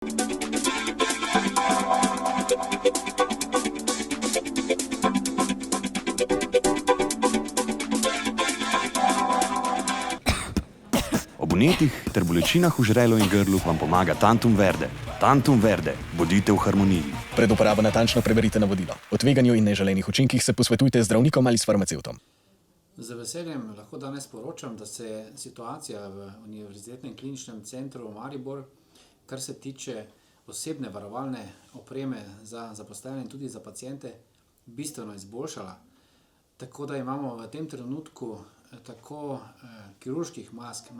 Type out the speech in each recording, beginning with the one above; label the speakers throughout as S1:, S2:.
S1: Ob vnetih ter bolečinah v žrelu in grlu vam pomaga Tantum Verde. Tantum Verde, bodite v harmoniji.
S2: Pred uporabo natančno preberite navodilo. O tveganju in neželenih učinkih se posvetujte z zdravnikom ali s farmacevtom.
S3: Z veseljem lahko danes poročam, da se je situacija v Univerzitetnem kliničnem centru Maribor, kar se tiče osebne varovalne opreme za zaposlene in tudi za paciente, bistveno izboljšala. Tako da imamo v tem trenutku tako kirurških mask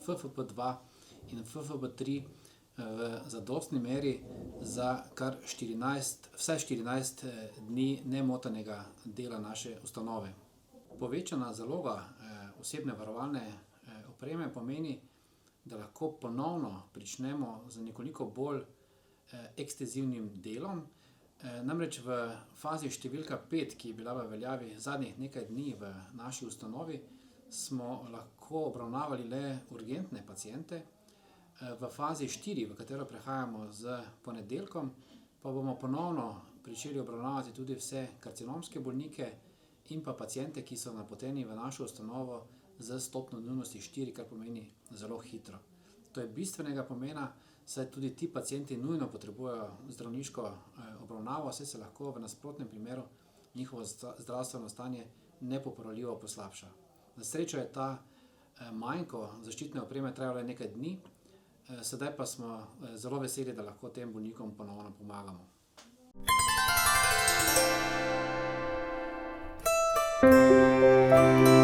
S3: FFP2 in FFP3 v zadostni meri za kar vsaj 14 dni nemotenega dela naše ustanove. Povečana zaloga osebne varovalne opreme pomeni, da lahko ponovno pričnemo z nekoliko bolj ekstenzivnim delom. Namreč v fazi številka 5, ki je bila v veljavi zadnjih nekaj dni v naši ustanovi, smo lahko obravnavali le urgentne paciente. V fazi 4, v katero prehajamo z ponedeljkom, pa bomo ponovno pričeli obravnavati tudi vse karcinomske bolnike in pa paciente, ki so napoteni v našo ustanovo z stopnjo nujnosti 4, kar pomeni zelo hitro. To je bistvenega pomena, saj tudi ti pacienti nujno potrebujejo zdravniško obravnavo, saj se lahko v nasprotnem primeru njihovo zdravstveno stanje nepopravljivo poslabša. Na srečo je ta manjko zaščitne opreme trajalo le nekaj dni, sedaj pa smo zelo veseli, da lahko tem bolnikom ponovno pomagamo.
S4: Thank you.